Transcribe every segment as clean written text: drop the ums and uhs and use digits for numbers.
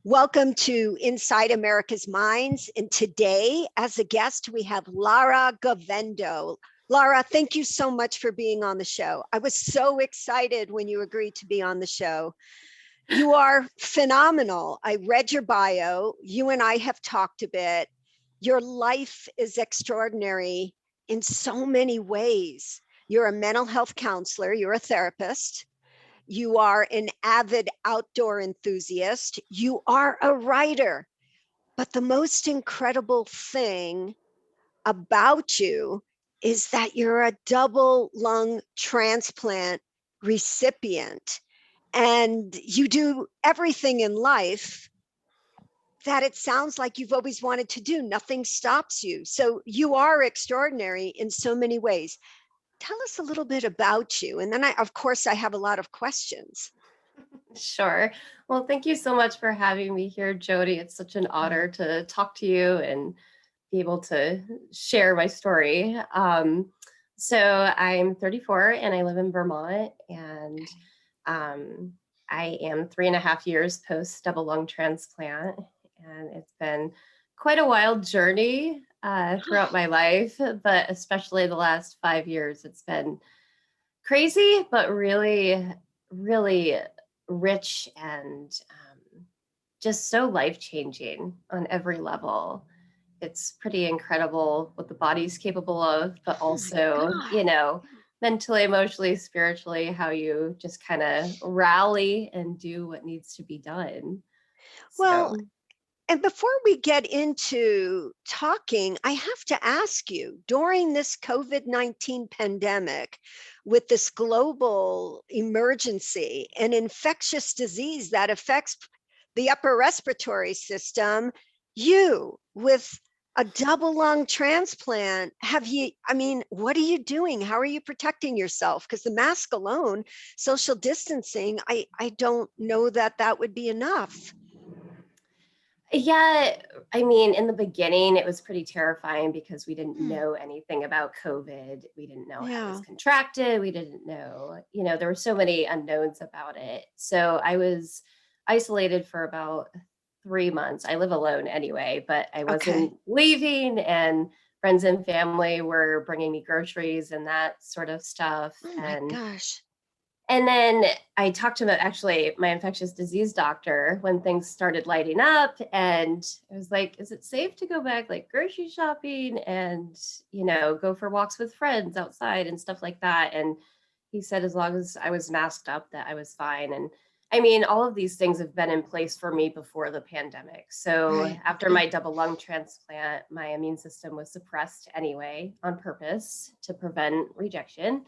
Welcome to Inside America's Minds. And today, as a guest, we have Lara Govendo. Lara, thank you so much for being on the show. I was so excited when you agreed to be on the show. You are phenomenal. I read your bio. You and I have talked a bit. Your life is extraordinary in so many ways. You're a mental health counselor, you're a therapist. You are an avid outdoor enthusiast. You are a writer. But the most incredible thing about you is that you're a double lung transplant recipient. And you do everything in life that it sounds like you've always wanted to do. Nothing stops you. So you are extraordinary in so many ways. Tell us a little bit about you. And then of course, I have a lot of questions. Sure. Well, thank you so much for having me here, Jody. It's such an honor to talk to you and be able to share my story. So I'm 34 and I live in Vermont, and um, I am 3.5 years post double lung transplant, and it's been quite a wild journey throughout my life, but especially the last 5 years, it's been crazy, but really rich and just so life-changing on every level. It's pretty incredible what the body's capable of, but Oh my also, God. mentally, emotionally, spiritually, how you just kind of rally and do what needs to be done. Well, So, and before we get into talking, I have to ask you, during this COVID-19 pandemic, with this global emergency, an infectious disease that affects the upper respiratory system, you with a double lung transplant, what are you doing? How are you protecting yourself? Because the mask alone, social distancing, I don't know that that would be enough. yeah, I mean, in the beginning, it was pretty terrifying because we didn't Hmm. know anything about COVID. We didn't know how it was Yeah. contracted. We didn't know, there were so many unknowns about it. So I was isolated for about 3 months. I live alone anyway, but I Okay. wasn't leaving, and friends and family were bringing me groceries and that sort of stuff. Oh my gosh. And then I talked to actually my infectious disease doctor when things started lighting up, and I was like, is it safe to go back like grocery shopping and, go for walks with friends outside and stuff like that? And he said as long as I was masked up that I was fine. And I mean, all of these things have been in place for me before the pandemic. So Right. after Okay. my double lung transplant, my immune system was suppressed anyway on purpose to prevent rejection.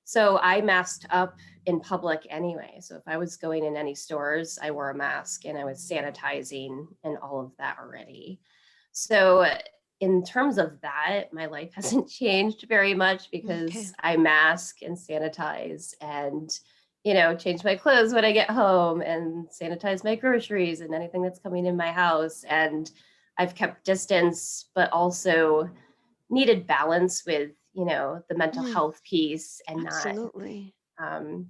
So I masked up in public anyway. So if I was going in any stores, I wore a mask and I was sanitizing and all of that already. So in terms of that, my life hasn't changed very much Okay. because I mask and sanitize and change my clothes when I get home and sanitize my groceries and anything that's coming in my house. And I've kept distance, but also needed balance with the mental Mm, health piece, and absolutely. um,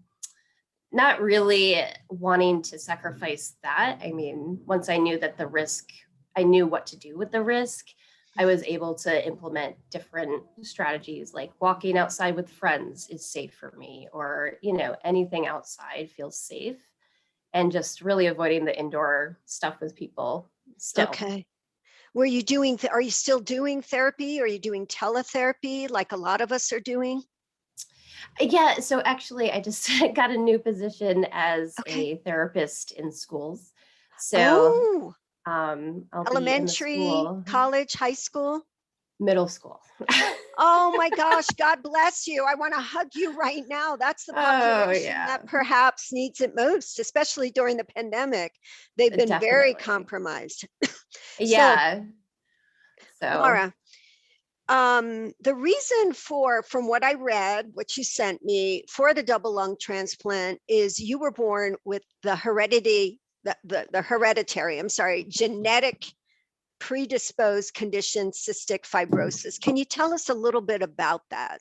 not really wanting to sacrifice that. I mean, once I knew that the risk, I knew what to do with the risk, I was able to implement different strategies, like walking outside with friends is safe for me, or anything outside feels safe, and just really avoiding the indoor stuff with people still. Okay. Were you doing, are you still doing therapy? Are you doing teletherapy like a lot of us are doing? Yeah, so actually, I just got a new position as Okay. a therapist in schools. So Oh, I'll be in the elementary, school, college, high school. middle school. Oh my gosh, God bless you. I want to hug you right now. That's the Oh, population yeah, that perhaps needs it most, especially during the pandemic. They've been very definitely. compromised. So, Yeah. So, Laura, the reason for, from what I read, what you sent me for the double lung transplant is you were born with the heredity, the hereditary, I'm sorry, genetic predisposed condition, cystic fibrosis. Can you tell us a little bit about that?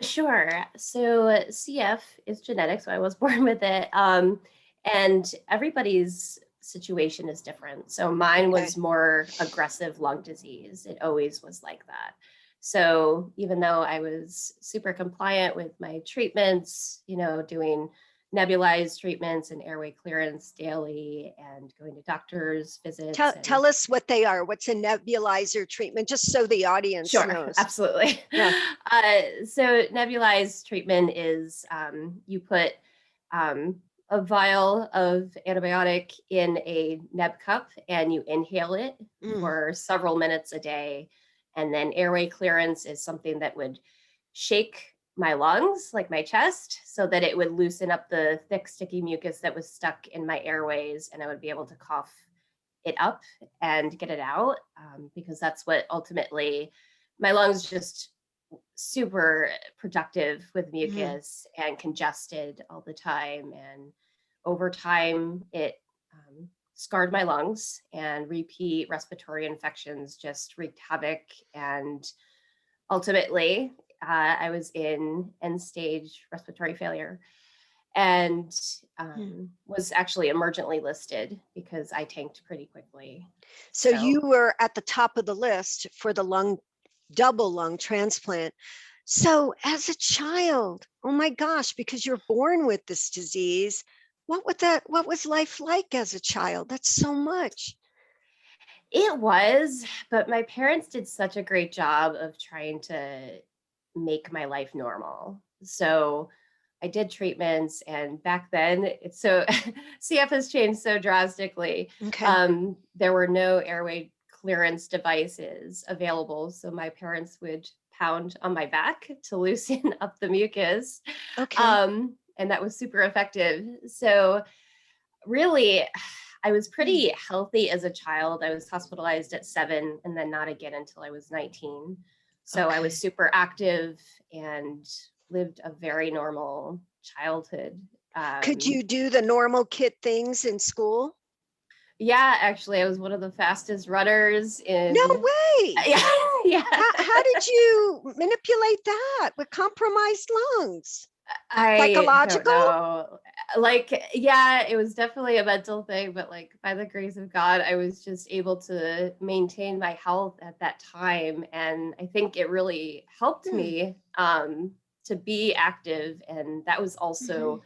sure. So, CF is genetic, so I was born with it. And everybody's situation is different. So mine Okay. was more aggressive lung disease. It always was like that. So even though I was super compliant with my treatments, doing nebulized treatments and airway clearance daily and going to doctor's visits and Tell us what they are. What's a nebulizer treatment, just so the audience sure, knows. absolutely. Yeah. So nebulized treatment is you put a vial of antibiotic in a neb cup and you inhale it Mm. for several minutes a day. And then airway clearance is something that would shake my lungs, like my chest, so that it would loosen up the thick, sticky mucus that was stuck in my airways and I would be able to cough it up and get it out, because that's what ultimately my lungs just super productive with Mhm. mucus and congested all the time. And over time, it scarred my lungs, and repeat respiratory infections just wreaked havoc. And ultimately, I was in end stage respiratory failure and Mm. was actually emergently listed because I tanked pretty quickly. So you So were at the top of the list for the double lung transplant. So as a child, oh my gosh, because you're born with this disease, what was life like as a child? That's so much. it was, but my parents did such a great job of trying to make my life normal. So I did treatments, and back then, it's so CF has changed so drastically. Okay. There were no airway clearance devices available, so my parents would pound on my back to loosen up the mucus, Okay. and that was super effective. So really, I was Mm. pretty healthy as a child. I was hospitalized at 7 and then not again until I was 19. So I was Okay. super active and lived a very normal childhood. Could Um, you do the normal kid things in school? yeah, actually, I was one of the fastest runners No in. way. Yeah, yeah. How did you manipulate that with compromised lungs? I don't Psychological? know. Like, yeah, it was definitely a mental thing, but like by the grace of God, I was just able to maintain my health at that time. And I think it really helped Hmm. me to be active. And that was Mhm. also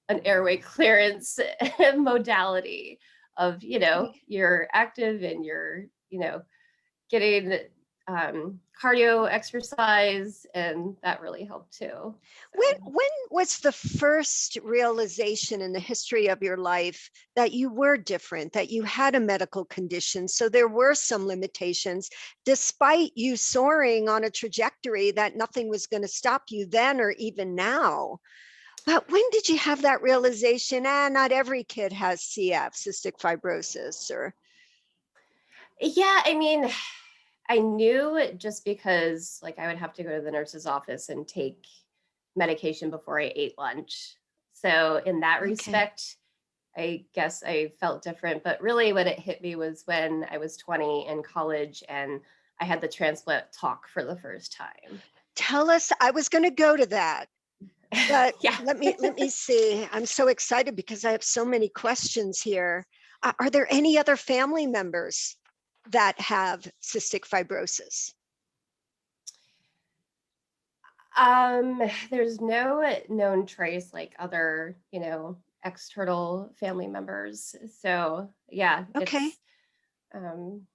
an airway clearance modality of, you're active and you're, getting cardio exercise, and that really helped too. So When was the first realization in the history of your life that you were different, that you had a medical condition? So there were some limitations, despite you soaring on a trajectory that nothing was going to stop you then or even now. But when did you have that realization? Not every kid has CF, cystic fibrosis, or yeah, I mean, I knew it just because like I would have to go to the nurse's office and take medication before I ate lunch. So in that okay. respect, I guess I felt different. But really when it hit me was when I was 20 in college and I had the transplant talk for the first time. Tell us, I was going to go to that. But Yeah. let me see. I'm so excited because I have so many questions here. Are there any other family members that have cystic fibrosis? There's no known trace like other, external family members. So yeah, Okay. it's um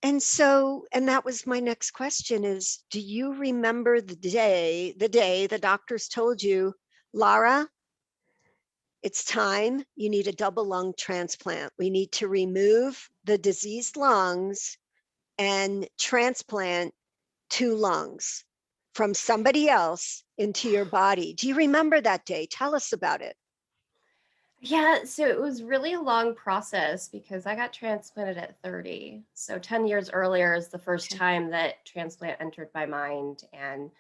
And that was my next question is, do you remember the day the doctors told you, Lara, it's time, you need a double lung transplant. We need to remove the diseased lungs and transplant two lungs from somebody else into your body. Do you remember that day? Tell us about it. yeah, so it was really a long process because I got transplanted at 30. So 10 years earlier is the first Okay. time that transplant entered my mind. And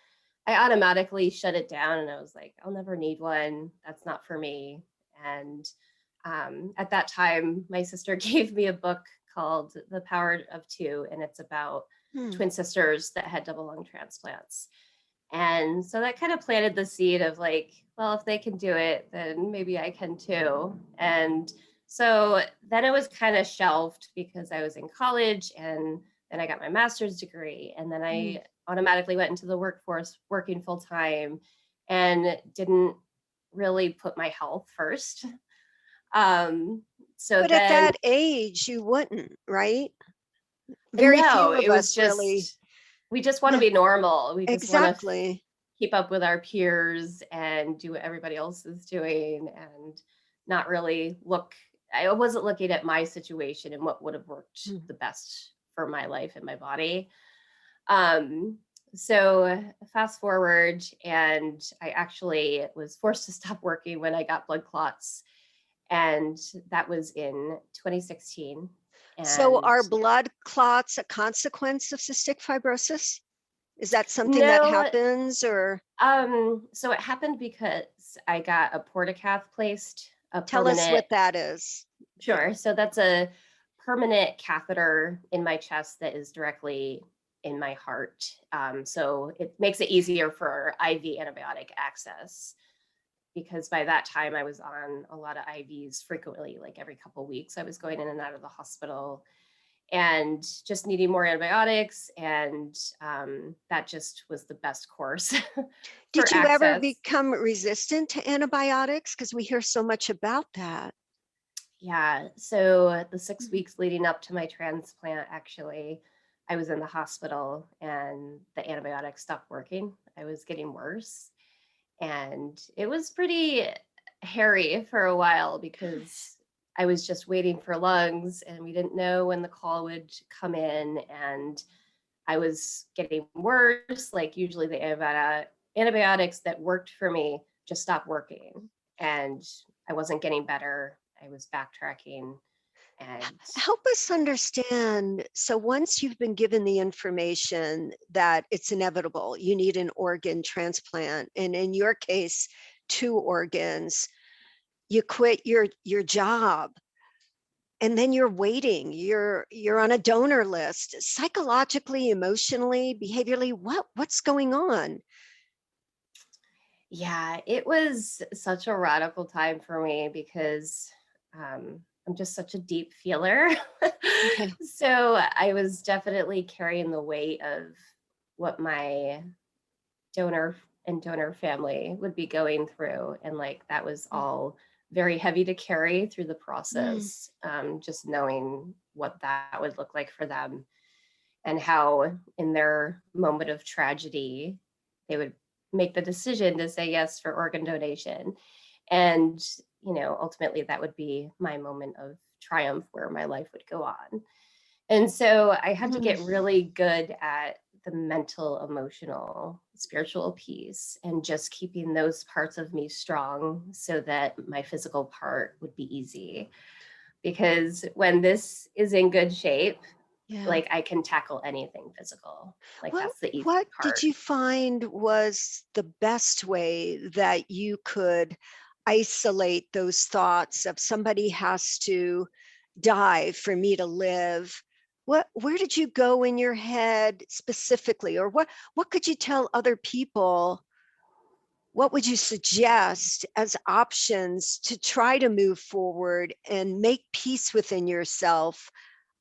I automatically shut it down and I was like, I'll never need one. That's not for me. And at that time, my sister gave me a book called The Power of Two, and it's about Hmm. twin sisters that had double lung transplants. And so that kind of planted the seed of like, well, if they can do it, then maybe I can too. And So then it was kind of shelved because I was in college, and then I got my master's degree, and then Mm. I automatically went into the workforce working full time and didn't really put my health first. Um, so But at then, that age, you wouldn't, right? Very no, few of it was us really. just, we just want to Yeah, be normal. We just want to exactly. keep up with our peers and do what everybody else is doing and not really look. I wasn't looking at my situation and what would have worked Mm. the best for my life and my body. Um, so fast forward, and I actually was forced to stop working when I got blood clots, and that was in 2016. So And are blood clots a consequence of cystic fibrosis? Is that something that no, happens or so it happened because I got a portacath placed, a tell us permanent. what that is? Sure. So that's a permanent catheter in my chest that is directly in my heart. So it makes it easier for IV antibiotic access, because by that time I was on a lot of IVs frequently, like every couple of weeks. I was going in and out of the hospital and just needing more antibiotics. And that just was the best course Did for you ever access. become resistant to antibiotics? Because we hear so much about that. Yeah. So the six Mhm. weeks leading up to my transplant, actually, I was in the hospital and the antibiotics stopped working. I was getting worse. And it was pretty hairy for a while because I was just waiting for lungs and we didn't know when the call would come in. And I was getting worse. Like usually the antibiotics that worked for me just stopped working. And I wasn't getting better. I was backtracking. And Help us understand. So, once you've been given the information that it's inevitable, you need an organ transplant, and in your case, two organs, you quit your job, and then you're waiting. You're on a donor list. Psychologically, emotionally, behaviorally, what's going on? yeah, it was such a radical time for me because I'm just such a deep feeler. Okay. So I was definitely carrying the weight of what my donor and donor family would be going through. And like that was all very heavy to carry through the Mm. process, just knowing what that would look like for them and how, in their moment of tragedy, they would make the decision to say yes for organ donation. And, ultimately that would be my moment of triumph where my life would go on. And so I had to Mm. get really good at the mental, emotional, spiritual piece and just keeping those parts of me strong so that my physical part would be easy. Because when this is in good shape, Yeah. like I can tackle anything physical. Like Well, that's the easy what did part. you find was the best way that you could isolate those thoughts of somebody has to die for me to live? Where did you go in your head specifically, or what could you tell other people? What would you suggest as options to try to move forward and make peace within yourself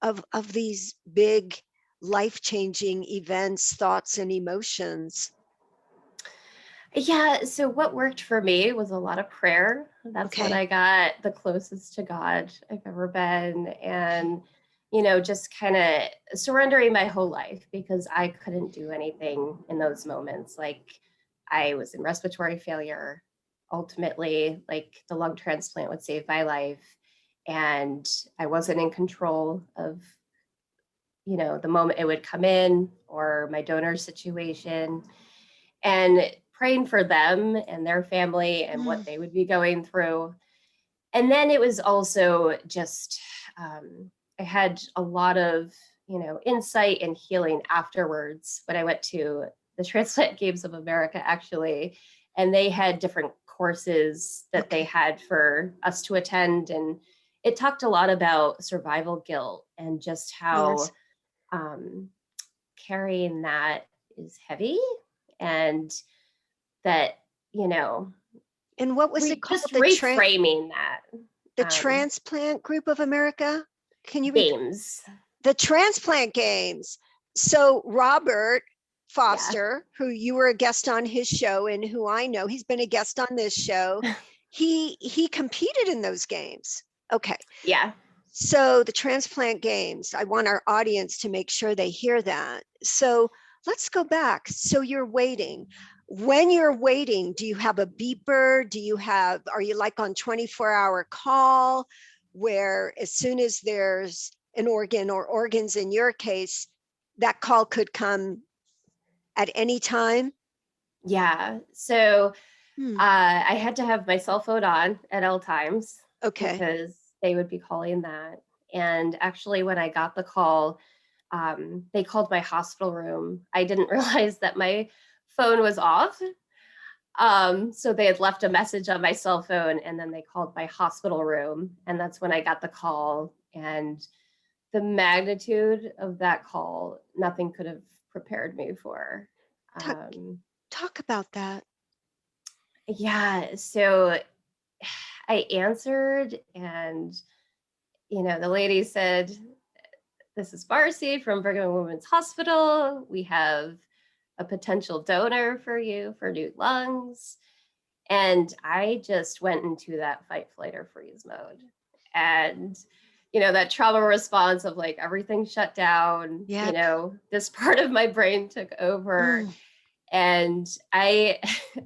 of these big life-changing events, thoughts, and emotions? Yeah, so what worked for me was a lot of prayer. That's when Okay. I got the closest to God I've ever been. And, just kind of surrendering my whole life because I couldn't do anything in those moments. Like I was in respiratory failure. Ultimately, like the lung transplant would save my life. And I wasn't in control of, the moment it would come in or my donor situation, and praying for them and their family and Mm. what they would be going through. And then it was also just, I had a lot of, insight and healing afterwards when I went to the Transplant Games of America, actually. And they had different courses that they Okay. had for us to attend. And it talked a lot about survival guilt and just Yes. how um, carrying that is heavy, and that, you know, And what was it called? reframing that. The Transplant Group of America? Can you repeat? Games. The Transplant Games. So Robert Yeah. Foster, who you were a guest on his show and who I know, he's been a guest on this show. He competed in those games. Okay. Yeah. So the Transplant Games, I want our audience to make sure they hear that. So let's go back. So you're waiting. When you're waiting, do you have a beeper? Are you like on 24-hour call where as soon as there's an organ or organs in your case, that call could come at any time? Yeah. So I had to have my cell phone on at all times. Okay. Because they would be calling that. And actually, when I got the call, they called my hospital room. I didn't realize that my phone was off. So they had left a message on my cell phone, and then they called my hospital room. And that's when I got the call. And the magnitude of that call, nothing could have prepared me for. Talk about that. Yeah. So I answered, and the lady said, "This is Marcy from Brigham and Women's Hospital. We have a potential donor for you for new lungs." And I just went into that fight, flight, or freeze mode. And, that trauma response of like everything shut down, this part of my brain took over. And I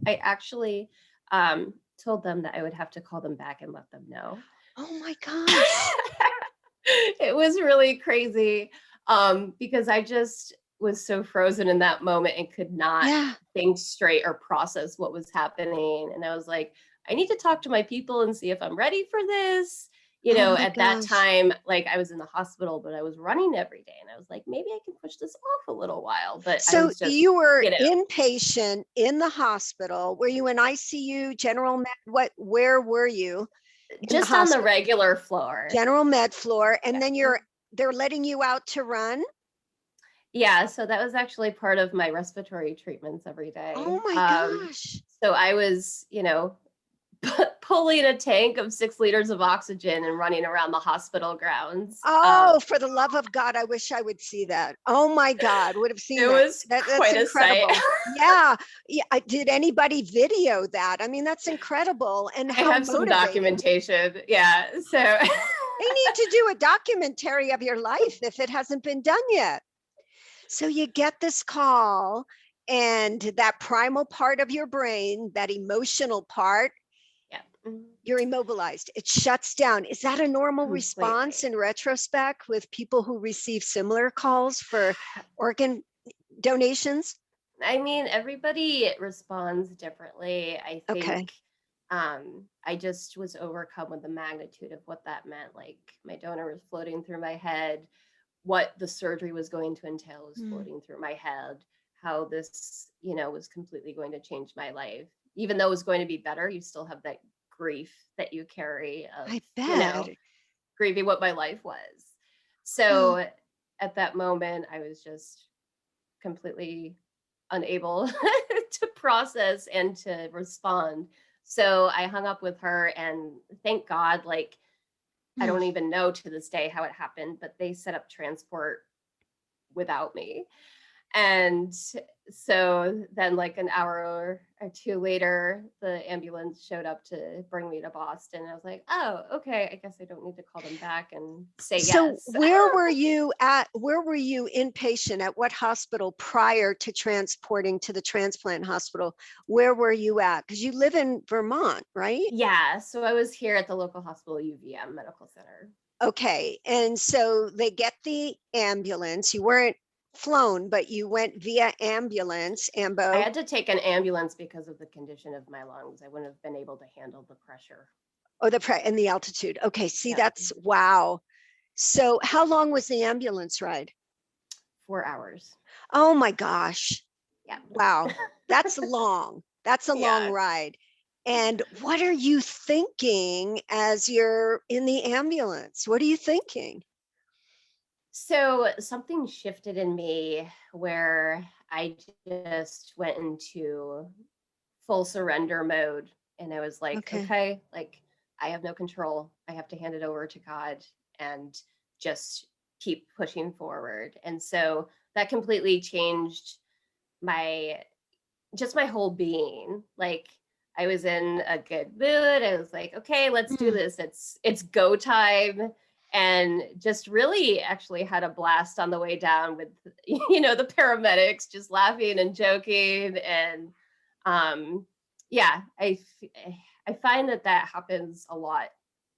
actually told them that I would have to call them back and let them know. Oh my gosh. It was really crazy because I just was so frozen in that moment and could not think straight or process what was happening. And I was like, I need to talk to my people and see if I'm ready for this. At that time, like I was in the hospital, but I was running every day. And I was like, maybe I can push this off a little while. But so I was just, you were inpatient in the hospital. Were you in ICU, general med? Where were you? Just on the regular floor. General med floor. And then they're letting you out to run? Yeah, so that was actually part of my respiratory treatments every day. Oh my gosh. So I was, pulling a tank of 6 liters of oxygen and running around the hospital grounds. Oh, for the love of God, I wish I would see that. Oh my God, would have seen it that. Was That's quite incredible. A sight. Yeah. Did anybody video that? I mean, that's incredible. And how I have some documentation. Yeah. So they need to do a documentary of your life if it hasn't been done yet. So you get this call, and that primal part of your brain, that emotional part, you're immobilized. It shuts down. Is that a normal response in retrospect with people who receive similar calls for organ donations? I mean, everybody responds differently. I think I just was overcome with the magnitude of what that meant. Like my donor was floating through my head. What the surgery was going to entail was floating through my head. How this, was completely going to change my life. Even though it was going to be better, you still have that grief that you carry of, I bet. grieving what my life was. So at that moment, I was just completely unable to process and to respond. So I hung up with her, and thank God, like, I don't even know to this day how it happened, but they set up transport without me. And so then like an hour or two later, the ambulance showed up to bring me to Boston. I was like, oh, okay, I guess I don't need to call them back and say yes. So where were you inpatient at what hospital prior to transporting to the transplant hospital? Where were you at? Because you live in Vermont, right? Yeah, so I was here at the local hospital, UVM Medical Center. Okay, and so they get the ambulance. You weren't flown, but you went via ambulance. I had to take an ambulance because of the condition of my lungs. I wouldn't have been able to handle the pressure. Oh, and the altitude. Okay, see, that's wow. So how long was the ambulance ride? 4 hours. Oh my gosh. Yeah. Wow. That's long. That's a long ride. And what are you thinking as you're in the ambulance? What are you thinking? So something shifted in me where I just went into full surrender mode. And I was like, okay, like I have no control. I have to hand it over to God and just keep pushing forward. And so that completely changed my just my whole being. Like, I was in a good mood. I was like, okay, let's do Mm. this. It's go time. And just really actually had a blast on the way down with, the paramedics just laughing and joking. And yeah, I find that happens a lot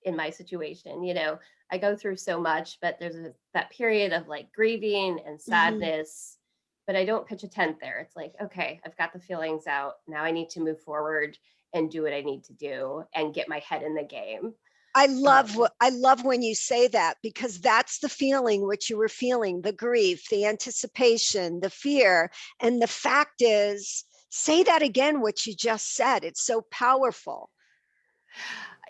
in my situation. I go through so much, but there's that period of like grieving and Mhm. sadness, but I don't pitch a tent there. It's like, okay, I've got the feelings out. Now I need to move forward and do what I need to do and get my head in the game. I love when you say that, because that's the feeling which you were feeling, the grief, the anticipation, the fear. And the fact is, say that again, what you just said. It's so powerful.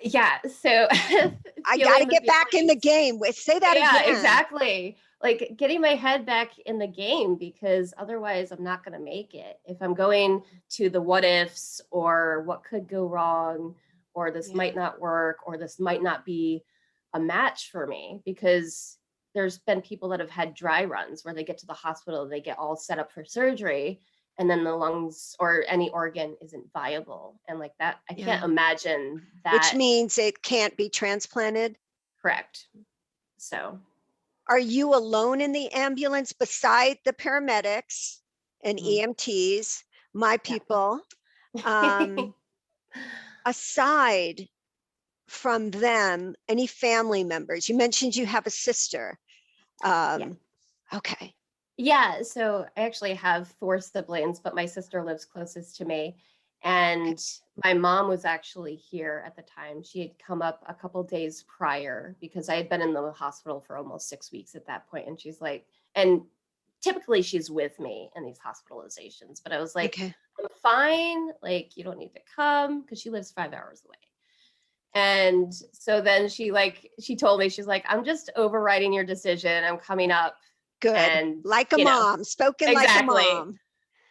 Yeah. So I got to feeling the get back in the feelings. game. Say that Yeah, again. exactly. Like getting my head back in the game, because otherwise I'm not going to make it. If I'm going to the what ifs or what could go wrong, or this Yeah. might not work, or this might not be a match for me, because there's been people that have had dry runs where they get to the hospital, they get all set up for surgery, and then the lungs or any organ isn't viable. And like that, I can't Yeah. imagine Which that. means it can't be transplanted. Correct. So, Are you alone in the ambulance beside the paramedics and mhm, EMTs, my yeah. people? Um, Aside from them, any family members? You mentioned you have a sister. Yeah. Okay. Yeah. So I actually have four siblings, but my sister lives closest to me. Okay. And my mom was actually here at the time. She had come up a couple days prior because I had been in the hospital for almost 6 weeks at that point. And she's like, and typically she's with me in these hospitalizations, but I was like, Okay. I'm fine. Like, you don't need to come, because she lives 5 hours away. And so then she told me, she's like, I'm just overriding your decision. I'm coming up. Good. And, Like a mom, spoken like a exactly, mom.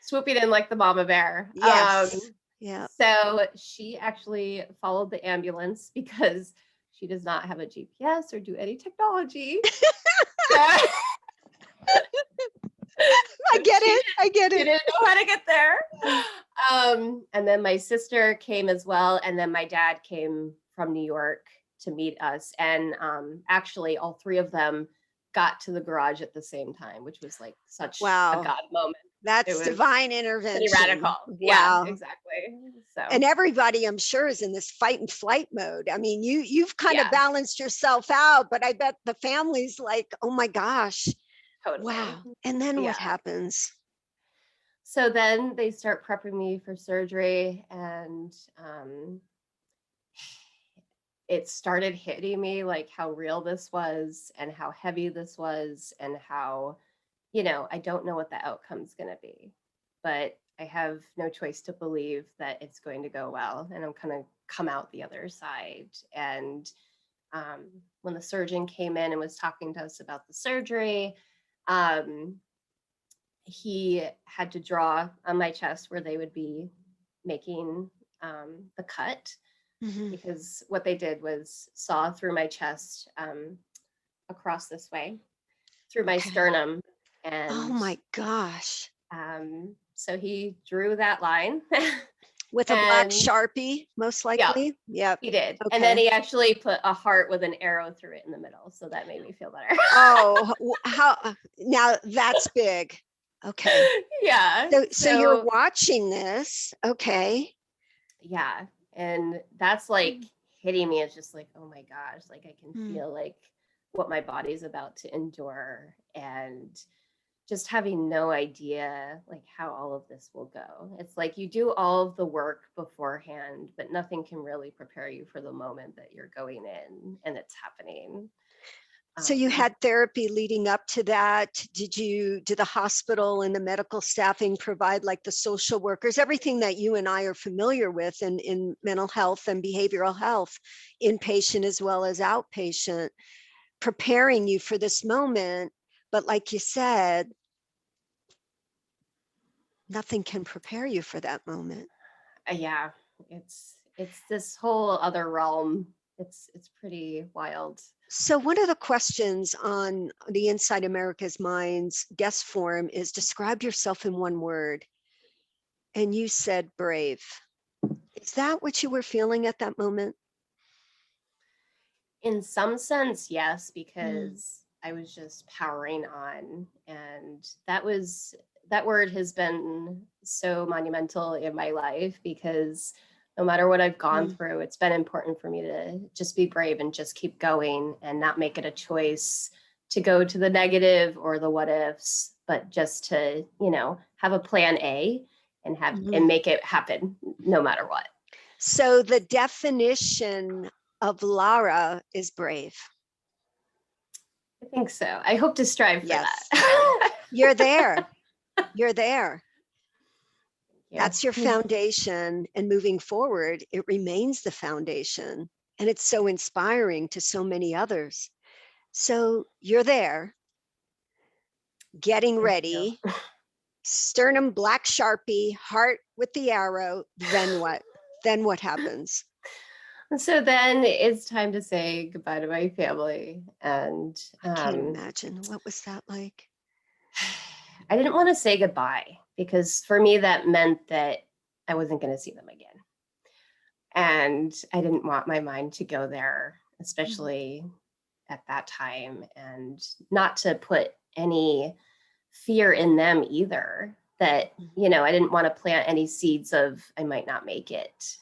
swooping in like the mama bear. Yes. Yeah. So she actually followed the ambulance because she does not have a GPS or do any technology. So, I so get it. I get she it. didn't know how to get there. And then my sister came as well. And then my dad came from New York to meet us. And actually, all three of them got to the garage at the same time, which was like such a Wow. God moment. It That's was divine pretty radical. intervention. Yeah, Wow. exactly. So, And everybody, I'm sure, is in this fight and flight mode. I mean, you've kind of yeah, balanced yourself out, but I bet the family's like, oh my gosh, totally. wow. And then what Yeah. happens? So then they start prepping me for surgery, and it started hitting me like how real this was and how heavy this was, and how, I don't know what the outcome's going to be, but I have no choice to believe that it's going to go well and I'm going to come out the other side. And when the surgeon came in and was talking to us about the surgery, um, he had to draw on my chest where they would be making the cut, Mhm. because what they did was saw through my chest, across this way, through my Okay. sternum. Oh And my gosh. so he drew that line. With a black And Sharpie, most yeah, likely. Yep. he did. And then Okay. he actually put a heart with an arrow through it in the middle. So that made me feel better. Oh, how now that's big. Okay. Yeah. So you're So watching this. Okay. yeah. And that's like hitting me. It's just like, oh my gosh, like I can Hmm. feel like what my body's about to endure. And just having no idea like how all of this will go. It's like you do all of the work beforehand, but nothing can really prepare you for the moment that you're going in and it's happening. So you Um, had therapy leading up to that. Did the hospital and the medical staffing provide, like the social workers, everything that you and I are familiar with in mental health and behavioral health, inpatient as well as outpatient, preparing you for this moment? But like you said, nothing can prepare you for that moment. yeah, it's this whole other realm. it's pretty wild. So one of the questions on the Inside America's Minds guest form is describe yourself in one word. And you said brave. Is that what you were feeling at that moment? In some sense, yes, because I was just powering on. And that word has been so monumental in my life, because no matter what I've gone through, it's been important for me to just be brave and just keep going and not make it a choice to go to the negative or the what ifs, but just to, have a plan A and and make it happen no matter what. So the definition of Lara is brave. I think so. I hope to strive for Yes. that. You're there. You're there. Yeah. That's your foundation. And moving forward, it remains the foundation. And it's so inspiring to so many others. So you're there, getting ready, sternum, black Sharpie, heart with the arrow. Then what? Then what happens? So then it's time to say goodbye to my family. And I can't imagine. What was that like? I didn't want to say goodbye, because for me, that meant that I wasn't going to see them again. And I didn't want my mind to go there, especially at that time, and not to put any fear in them either, that, I didn't want to plant any seeds of I might not make it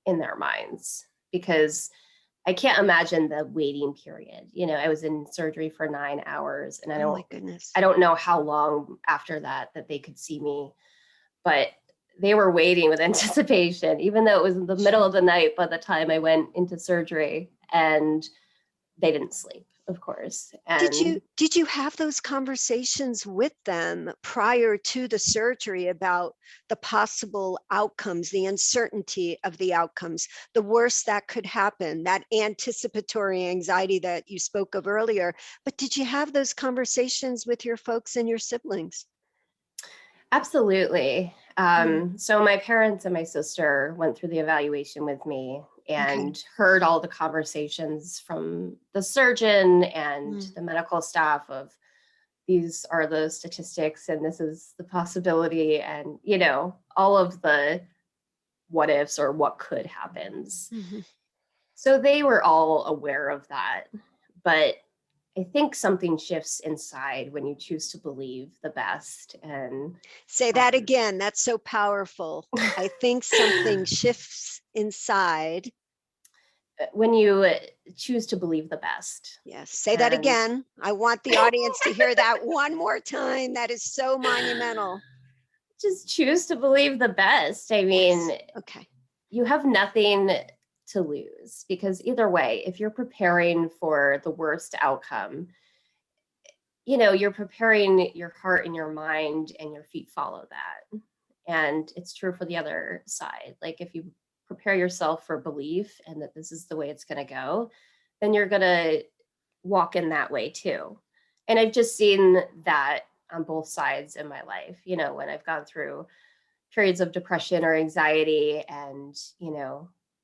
in their minds, because I can't imagine the waiting period. I was in surgery for 9 hours, and Oh my goodness. I don't know how long after that they could see me, but they were waiting with anticipation, even though it was in the middle of the night by the time I went into surgery, and they didn't sleep, of course. And did you have those conversations with them prior to the surgery about the possible outcomes, the uncertainty of the outcomes, the worst that could happen, that anticipatory anxiety that you spoke of earlier? But did you have those conversations with your folks and your siblings? Absolutely. So my parents and my sister went through the evaluation with me and heard all the conversations from the surgeon and the medical staff of, these are the statistics and this is the possibility, and all of the what ifs or what could happens. So they were all aware of that. But I think something shifts inside when you choose to believe the best. And say that again. That's so powerful. I think something shifts inside when you choose to believe the best. Yes. Say that again. I want the audience to hear that one more time. That is so monumental. Just choose to believe the best. I mean, okay. You have nothing to lose, because either way, if you're preparing for the worst outcome, you're preparing your heart and your mind, and your feet follow that. And it's true for the other side. Like, if you prepare yourself for belief and that this is the way it's going to go, then you're going to walk in that way too. And I've just seen that on both sides in my life, when I've gone through periods of depression or anxiety, and,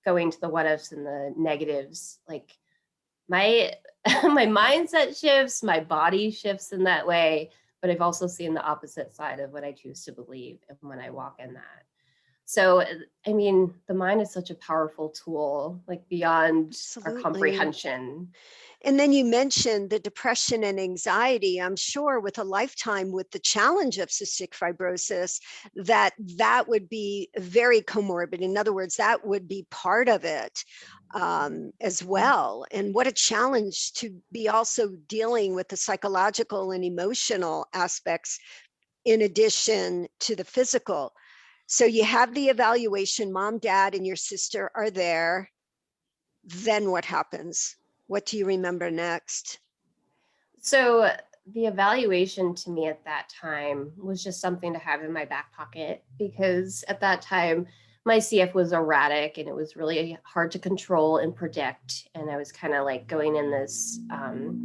going to the what ifs and the negatives, like my my mindset shifts, my body shifts in that way. But I've also seen the opposite side of what I choose to believe and when I walk in that. So, I mean, the mind is such a powerful tool, like beyond Absolutely. our comprehension. And then you mentioned the depression and anxiety. I'm sure with a lifetime with the challenge of cystic fibrosis, that would be very comorbid. In other words, that would be part of it as well. And what a challenge to be also dealing with the psychological and emotional aspects in addition to the physical. So you have the evaluation, mom, dad, and your sister are there. Then what happens? What do you remember next? So the evaluation to me at that time was just something to have in my back pocket, because at that time my CF was erratic and it was really hard to control and predict. And I was kind of like going in this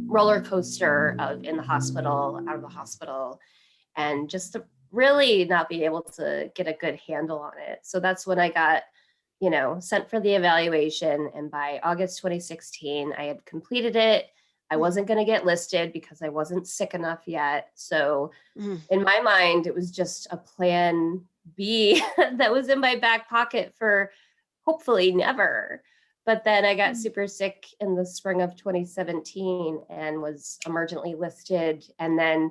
roller coaster of in the hospital, out of the hospital, and just to really not be able to get a good handle on it. So that's when I got, sent for the evaluation. And by August 2016, I had completed it. I wasn't going to get listed because I wasn't sick enough yet. So in my mind, it was just a plan B that was in my back pocket for hopefully never. But then I got super sick in the spring of 2017 and was emergently listed. And then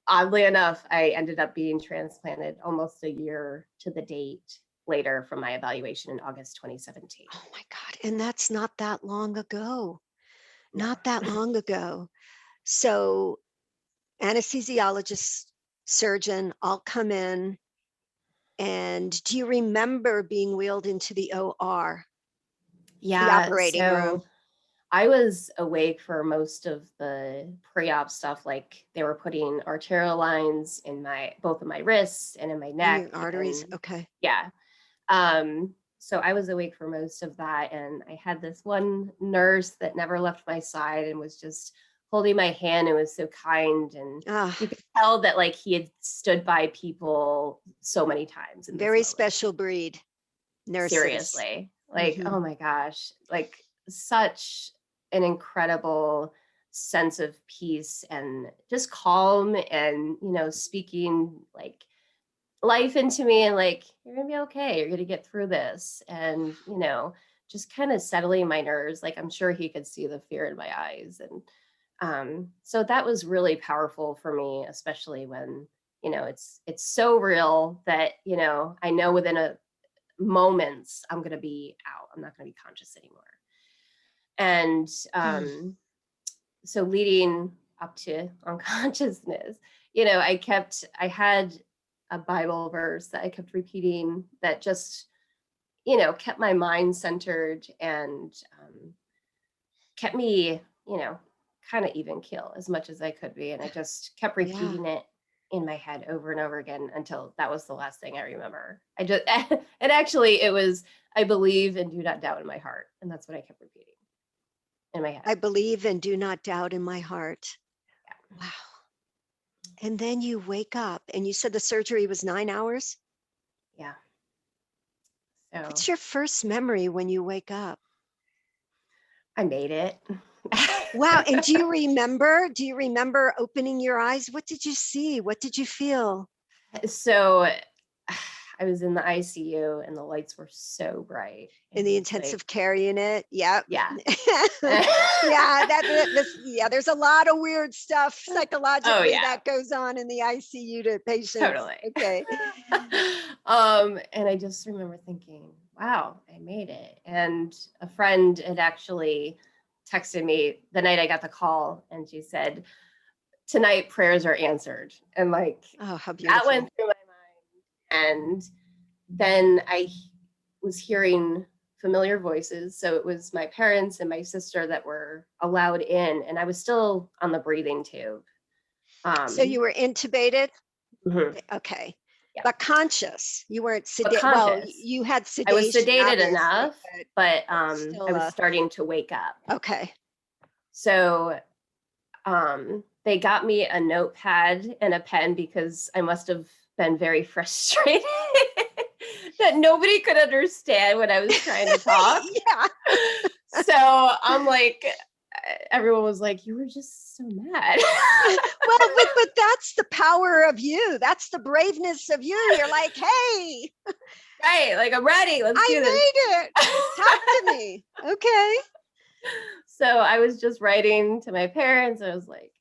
oddly enough, I ended up being transplanted almost a year to the date later from my evaluation in August 2017. Oh my God. And that's not that long ago. No. Not that long ago. So anesthesiologist, surgeon, all come in. And do you remember being wheeled into the OR, the Yeah, operating room? so I was awake for most of the pre-op stuff. Like they were putting arterial lines in both of my wrists and in my In neck. your arteries? And Okay. yeah. So I was awake for most of that. And I had this one nurse that never left my side and was just holding my hand and was so kind. And you could tell that like he had stood by people so many times in this Very moment. special breed nurses. Seriously. Like, oh my gosh, like such an incredible sense of peace and just calm and, speaking like life into me and like, you're gonna be okay. You're gonna get through this. And, just kind of settling my nerves. Like I'm sure he could see the fear in my eyes. And so that was really powerful for me, especially when, it's so real that, I know within a moments I'm going to be out. I'm not going to be conscious anymore. And so leading up to unconsciousness, I had a Bible verse that I kept repeating that just, kept my mind centered and kept me, kind of even keel as much as I could be. And I just kept repeating it in my head over and over again until that was the last thing I remember. And actually it was, I believe and do not doubt in my heart. And that's what I kept repeating in my head. I believe and do not doubt in my heart. Yeah. Wow. And then you wake up and you said the surgery was 9 hours? Yeah. So what's your first memory when you wake up? I made it. Wow. And do you remember opening your eyes? What did you see? What did you feel? So I was in the ICU and the lights were so bright. In the intensive care unit? Yep. Yeah. There's a lot of weird stuff psychologically that goes on in the ICU to patients. Totally. Okay. And I just remember thinking, wow, I made it. And a friend had actually texted me the night I got the call and she said, tonight prayers are answered. And like, oh, how beautiful. That went through my mind. And then I was hearing familiar voices. So it was my parents and my sister that were allowed in, and I was still on the breathing tube. So you were intubated? Mm-hmm. Okay. Yeah. But conscious. You weren't sedated. Well, you had sedation. I was sedated enough, but I was starting to wake up. Okay. So they got me a notepad and a pen because I must have been very frustrated that nobody could understand when I was trying to talk. Yeah. So I'm like, everyone was like, you were just so mad. Well, but that's the power of you. That's the braveness of you. You're like, hey. Right. Like, I'm ready. Let's do this. I made it. Talk to me. Okay. So I was just writing to my parents. I was like,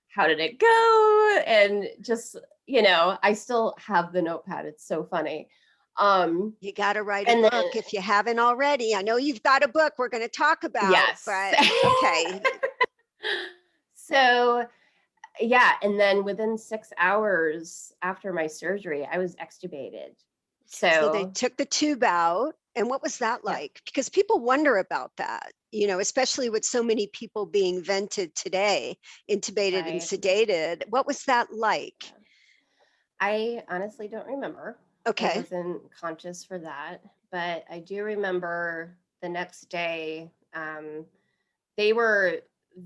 how did it go? And just, I still have the notepad. It's so funny. You got to write a book if you haven't already. I know you've got a book we're going to talk about. Yes. But okay. So, yeah. And then within 6 hours after my surgery, I was extubated. So they took the tube out. And what was that like? Because people wonder about that, especially with so many people being vented today, intubated and sedated. What was that like? I honestly don't remember. Okay. I wasn't conscious for that. But I do remember the next day, they were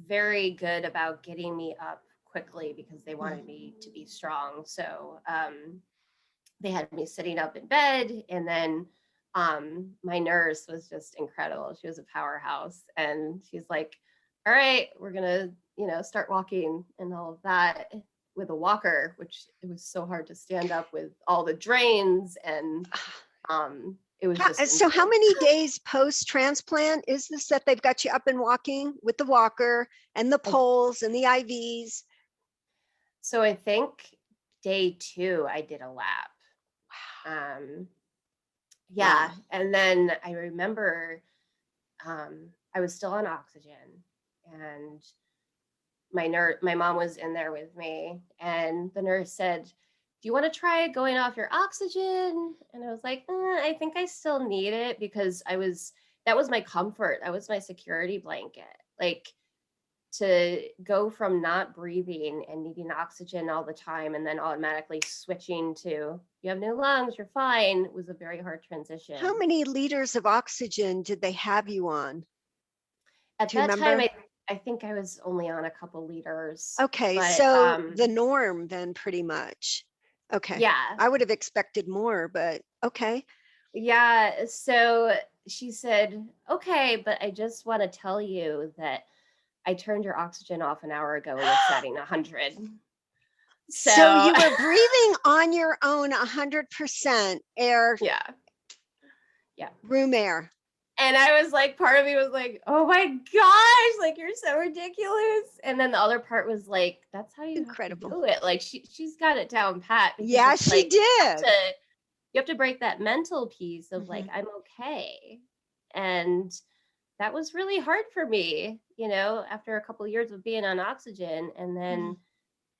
very good about getting me up quickly because they wanted me to be strong. So they had me sitting up in bed, and then my nurse was just incredible. She was a powerhouse. And she's like, all right, we're going to, start walking and all of that with a walker, which it was so hard to stand up with all the drains. And it was just So how insane. many days post-transplant is this that they've got you up and walking with the walker and the poles and the IVs? So I think day 2, I did a lap. Yeah. Wow. And then I remember I was still on oxygen, and my mom was in there with me, and the nurse said, do you want to try going off your oxygen? And I was like, I think I still need it, because that was my comfort. That was my security blanket. Like, to go from not breathing and needing oxygen all the time and then automatically switching to you have new lungs, you're fine, was a very hard transition. How many liters of oxygen did they have you on? At Do you that time, remember? I think I was only on a couple liters, Okay, but so the norm then pretty much. Okay. yeah. I would have expected more, but okay. Yeah. So she said, okay, but I just want to tell you that I turned your oxygen off an hour ago in the setting 100. So So you were breathing on your own 100% air, yeah. Yeah. room air. And I was like, part of me was like, oh my gosh, like, you're so ridiculous. And then the other part was like, that's how you have to Incredible. do it. Like, she's got it down pat, because Yeah, it's she like did. you have to break that mental piece of like, Mhm. I'm okay. And that was really hard for me, after a couple of years of being on oxygen, and then,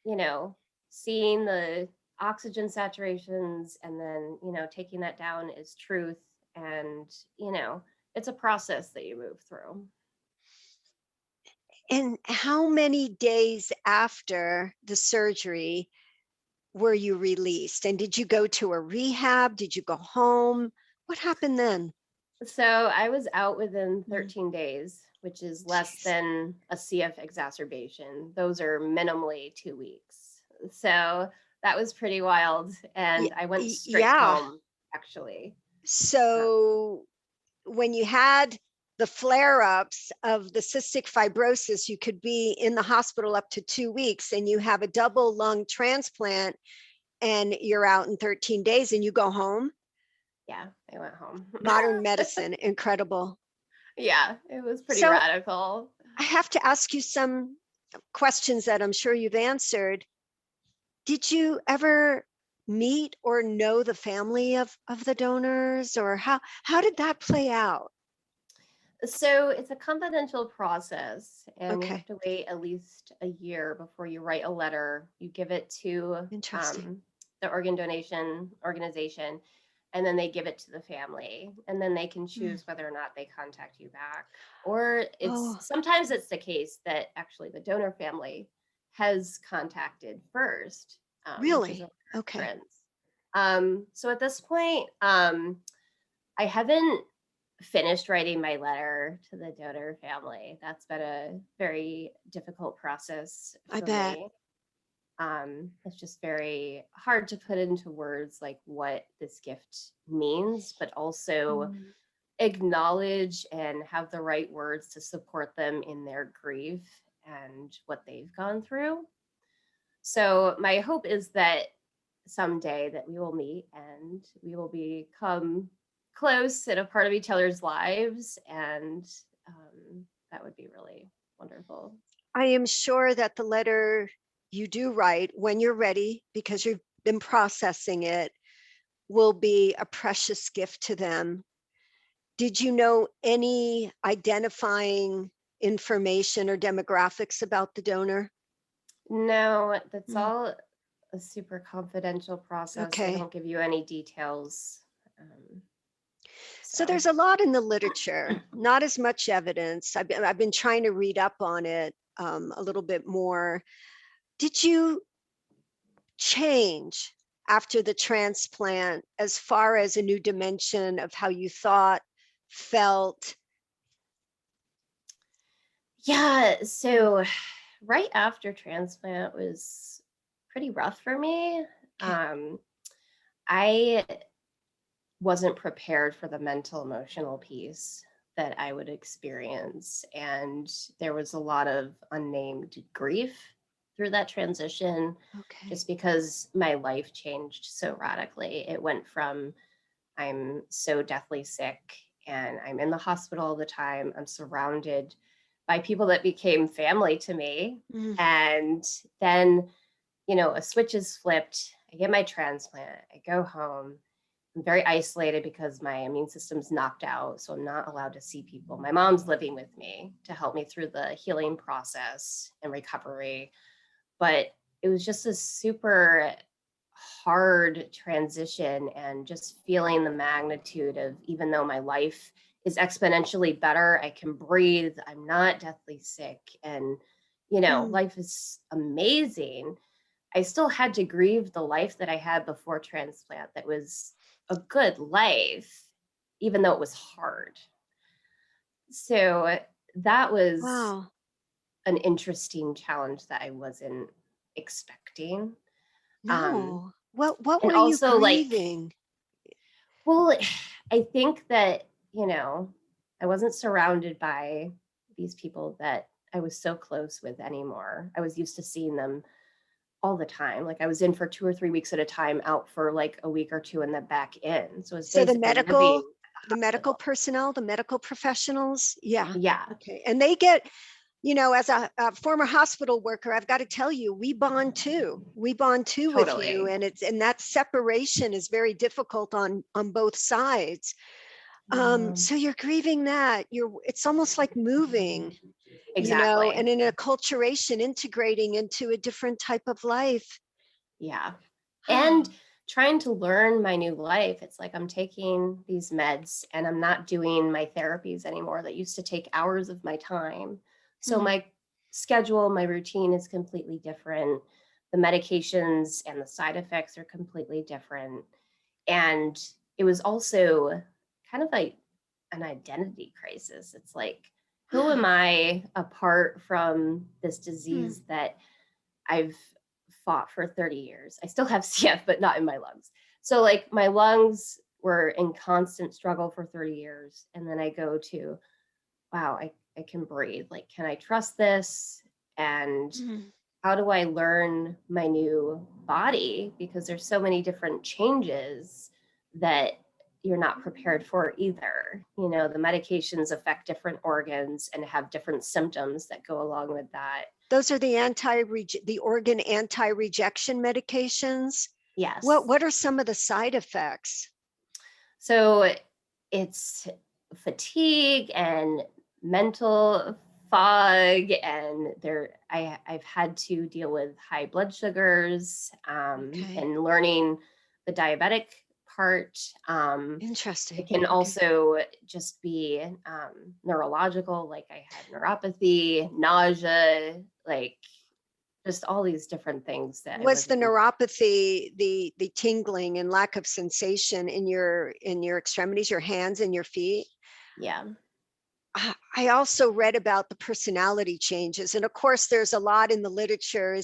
you know, seeing the oxygen saturations, and then, taking that down as truth. And, it's a process that you move through. And how many days after the surgery were you released? And did you go to a rehab? Did you go home? What happened then? So I was out within Mm, 13 days, which is less Jeez. than a CF exacerbation. Those are minimally 2 weeks. So that was pretty wild. And I went straight Yeah. home, actually. Uh, So when you had the flare-ups of the cystic fibrosis, you could be in the hospital up to 2 weeks, and you have a double lung transplant and you're out in 13 days and you go home. yeah, I went home. Modern medicine, incredible. Yeah, it was pretty So radical. I have to ask you some questions that I'm sure you've answered. Did you ever meet or know the family of the donors, or how did that play out? So it's a confidential process, and you have Okay, to wait at least a year before you write a letter. You give it to interesting. the organ donation organization, and then they give it to the family, and then they can Mm. choose whether or not they contact you back. Or Oh, sometimes it's the case that actually the donor family has contacted first, which is a really? Okay. occurrence. So at this point, I haven't finished writing my letter to the donor family. That's been a very difficult process I for bet. me. It's just very hard to put into words like what this gift means, but also Mm. acknowledge and have the right words to support them in their grief and what they've gone through. So my hope is that someday that we will meet and we will become close and a part of each other's lives, and that would be really wonderful. I am sure that the letter you do write when you're ready, because you've been processing it, will be a precious gift to them. Did you know any identifying information or demographics about the donor? No, that's Mm, all a super confidential process. They okay. don't give you any details. Um, So so there's a lot in the literature, not as much evidence. I've been trying to read up on it a little bit more. Did you change after the transplant as far as a new dimension of how you thought, felt? yeah, so right after transplant was pretty rough for me. Okay. Um, I wasn't prepared for the mental, emotional piece that I would experience. And there was a lot of unnamed grief through that transition, Okay. just because my life changed so radically. It went from I'm so deathly sick and I'm in the hospital all the time. I'm surrounded by people that became family to me. Mm. And then, a switch is flipped. I get my transplant. I go home. I'm very isolated because my immune system's knocked out. So I'm not allowed to see people. My mom's living with me to help me through the healing process and recovery. But it was just a super hard transition, and just feeling the magnitude of, even though my life is exponentially better, I can breathe, I'm not deathly sick, and Mm. life is amazing. I still had to grieve the life that I had before transplant that was a good life, even though it was hard. So that was Wow. an interesting challenge that I wasn't expecting. Um, No. What and were you also, like, grieving? well, I think that, I wasn't surrounded by these people that I was so close with anymore. I was used to seeing them all the time. Like, I was in for 2 or 3 weeks at a time, out for like a week or two, and then back in. So it's So the basically living medical, at the the medical hospital. personnel, the medical professionals? Yeah. Yeah, Okay. And they get, as a former hospital worker, I've got to tell you, we bond too. We bond too with you. totally. And that separation is very difficult on both sides. Yeah, So you're grieving that. It's almost like moving, exactly. and in a acculturation, integrating into a different type of life. Yeah. And trying to learn my new life. It's like I'm taking these meds and I'm not doing my therapies anymore that used to take hours of my time. So Hmm. my schedule, my routine is completely different. The medications and the side effects are completely different. And it was also kind of like an identity crisis. It's like, who am I apart from this Hmm. disease that I've fought for 30 years. I still have CF, but not in my lungs. So, like, my lungs were in constant struggle for 30 years. And then I go to, wow, I can breathe. Like, can I trust this? And Hmm. how do I learn my new body? Because there's so many different changes that you're not prepared for either. The medications affect different organs and have different symptoms that go along with that. Those are the organ anti-rejection medications. What Yes. what are some of the side effects? So it's fatigue and mental fog, and I've had to deal with high blood sugars, Okay. and learning the diabetic part. It Interesting. can Okay. also just be neurological, like I had neuropathy, nausea, like just all these different things that I Was the wasn't. neuropathy the tingling and lack of sensation in your extremities, your hands and your feet? Yeah, I also read about the personality changes. And of course, there's a lot in the literature.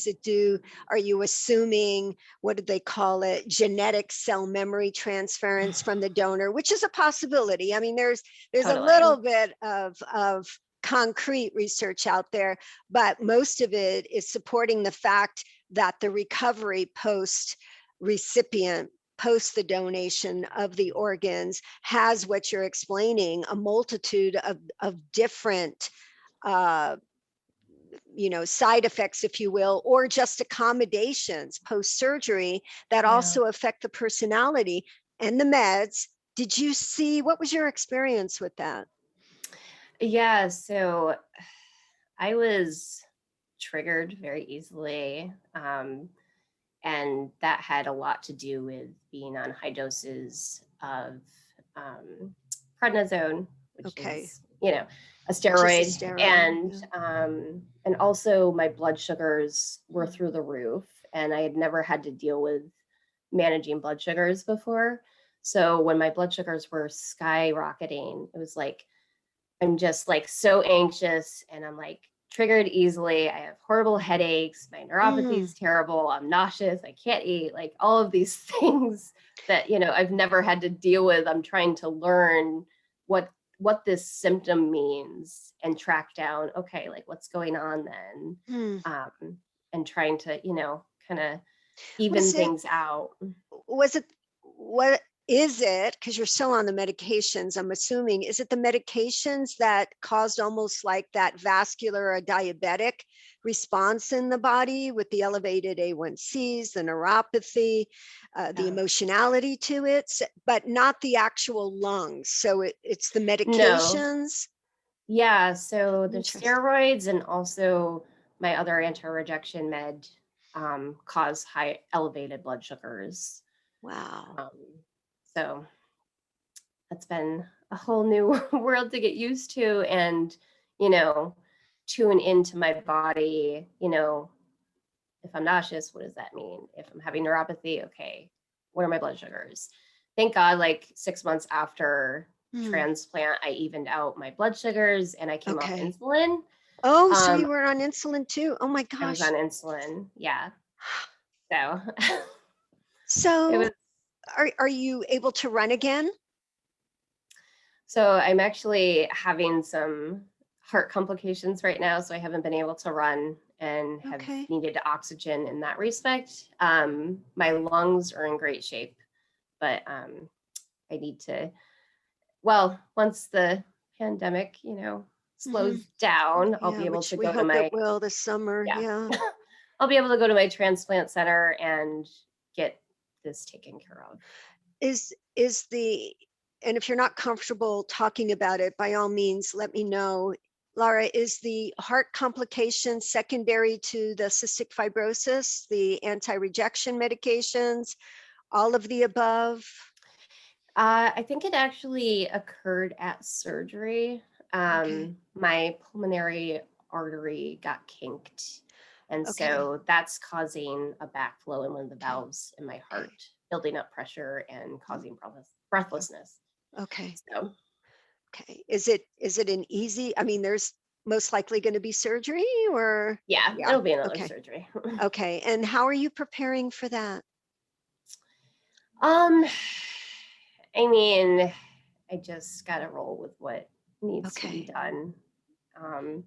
Are you assuming, what did they call it? Genetic cell memory transference from the donor, which is a possibility. I mean, there's a totally. little bit of concrete research out there, but most of it is supporting the fact that the recovery post recipient, post the donation of the organs, has what you're explaining, a multitude of different uh, side effects, if you will, or just accommodations post surgery that Yeah. also affect the personality and the meds. Did you see, what was your experience with that? Yeah, so I was triggered very easily. And that had a lot to do with being on high doses of um, prednisone, which Okay. is, a Which is a steroid. steroid. And Yeah. also my blood sugars were through the roof. And I had never had to deal with managing blood sugars before. So when my blood sugars were skyrocketing, it was like, I'm just like so anxious, and I'm like triggered easily. I have horrible headaches. My neuropathy Mm. is terrible. I'm nauseous. I can't eat. Like all of these things that, I've never had to deal with. I'm trying to learn what this symptom means and track down, okay, like what's going on then. Mm. And trying to, kind of even Was it things out. what is it, because you're still on the medications, I'm assuming, is it the medications that caused almost like that vascular or diabetic response in the body with the elevated A1Cs, the neuropathy, the Oh, emotionality to it, but not the actual lungs? So it's the no. medications? Yeah, so the Interesting. steroids and also my other anti-rejection med cause high elevated blood sugars. Wow. Um, so that's been a whole new world to get used to and, you know, tune into my body, if I'm nauseous, what does that mean? If I'm having neuropathy, okay, what are my blood sugars? Thank God, like 6 months after Hmm. transplant, I evened out my blood sugars and I came off Okay. insulin. Oh, so Um, you were on insulin too? Oh my I was on gosh. insulin. Yeah. So it was, So are you able to run again? so I'm actually having some heart complications right now. So I haven't been able to run and have Okay. needed oxygen in that respect. My lungs are in great shape, but I need to, well, once the pandemic, Hmm. slows down, I'll Yeah, be able which to we go to hope it my, will this summer. yeah, Yeah. I'll be able to go to my transplant center and get this taken care of. Is the, and if you're not comfortable talking about it, by all means, let me know. Lara, is the heart complication secondary to the cystic fibrosis, the anti-rejection medications, all of the above? I think it actually occurred at surgery. Okay. My pulmonary artery got kinked. And Okay. so that's causing a backflow in one of the Okay. valves in my Okay. heart, building up pressure and Mm. causing breathlessness. Okay. So, Okay. Is it an easy, I mean, there's most likely going to be surgery or? yeah, Yeah. it'll be another Okay. surgery. Okay. And how are you preparing for that? um, I mean, I just got to roll with what needs to be Okay. done. Um,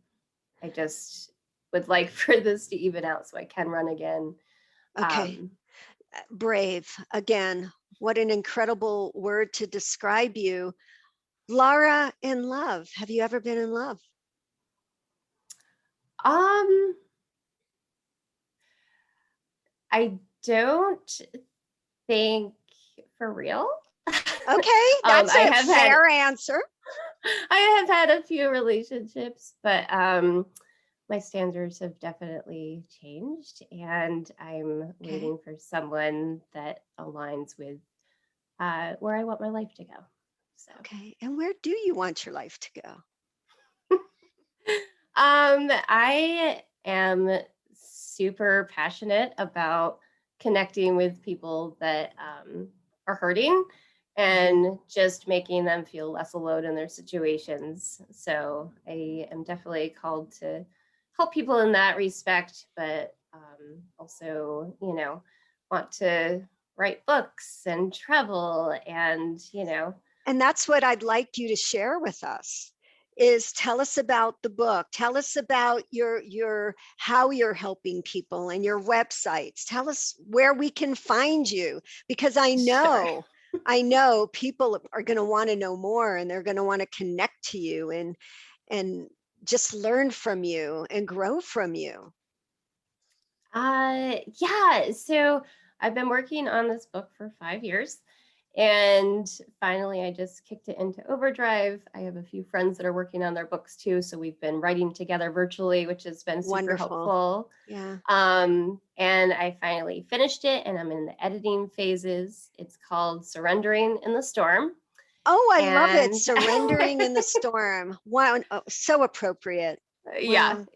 I just would like for this to even out so I can run again. Okay. Um, Brave. Again, what an incredible word to describe you. Lara, in love. Have you ever been in love? um, I don't think for real. Okay, that's I a have had fair answer. I have had a few relationships, but my standards have definitely changed, and I'm Okay. waiting for someone that aligns with where I want my life to go. So, Okay. And where do you want your life to go? I am super passionate about connecting with people that are hurting Mhm. and just making them feel less alone in their situations. So I am definitely called to help people in that respect, but also, want to write books and travel and, And that's what I'd like you to share with us, is tell us about the book. Tell us about your how you're helping people and your websites. Tell us where we can find you, because sure. I know people are going to want to know more, and they're going to want to connect to you and just learn from you and grow from you. Yeah. So I've been working on this book for 5 years. And finally, I just kicked it into overdrive. I have a few friends that are working on their books too. So we've been writing together virtually, which has been super Wonderful. helpful. Yeah. And I finally finished it and I'm in the editing phases. It's called Surrendering in the Storm. Oh, I love it. And Surrendering in the storm. Wow. Oh, so appropriate. yeah, Wow.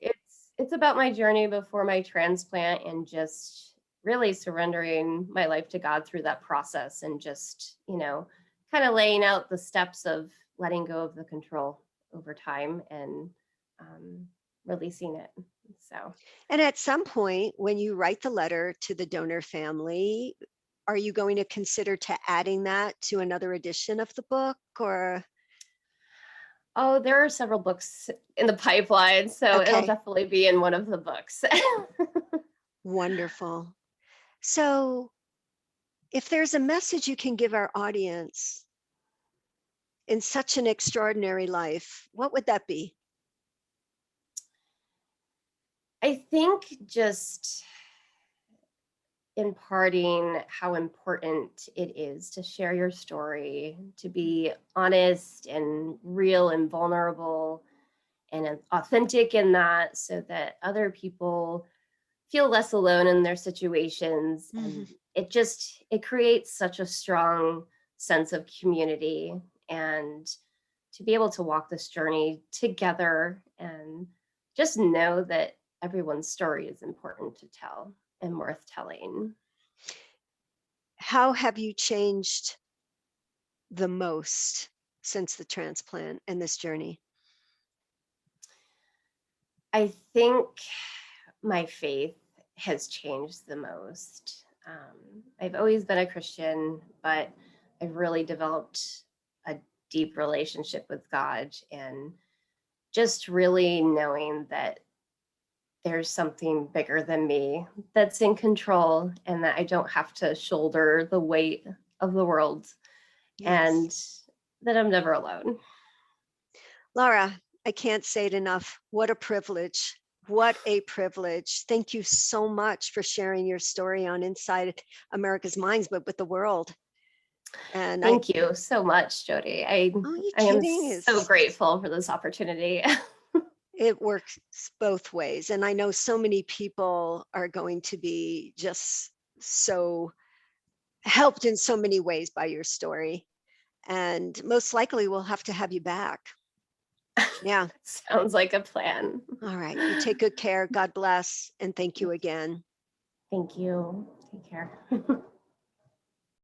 it's about my journey before my transplant and just really surrendering my life to God through that process and just, kind of laying out the steps of letting go of the control over time and releasing it. So And at some point, when you write the letter to the donor family, are you going to consider to adding that to another edition of the book or? oh, there are several books in the pipeline, so it'll Okay, definitely be in one of the books. wonderful. So if there's a message you can give our audience in such an extraordinary life, what would that be? I think just imparting how important it is to share your story, to be honest and real and vulnerable and authentic in that, so that other people feel less alone in their situations. Mhm. And it creates such a strong sense of community, and to be able to walk this journey together and just know that everyone's story is important to tell and worth telling. How have you changed the most since the transplant and this journey? I think my faith has changed the most. I've always been a Christian, but I've really developed a deep relationship with God, and just really knowing that there's something bigger than me that's in control, and that I don't have to shoulder the weight of the world, Yes. and that I'm never alone. Lara, I can't say it enough. What a privilege. What a privilege. Thank you so much for sharing your story on Inside America's Minds, but with the world. And I, Thank you so much, Jody. I oh, you I am kidding? so grateful for this opportunity. It works both ways. And I know so many people are going to be just so helped in so many ways by your story. And most likely we'll have to have you back. Yeah. Sounds like a plan. All right. You take good care. God bless. And thank you again. Thank you. Take care.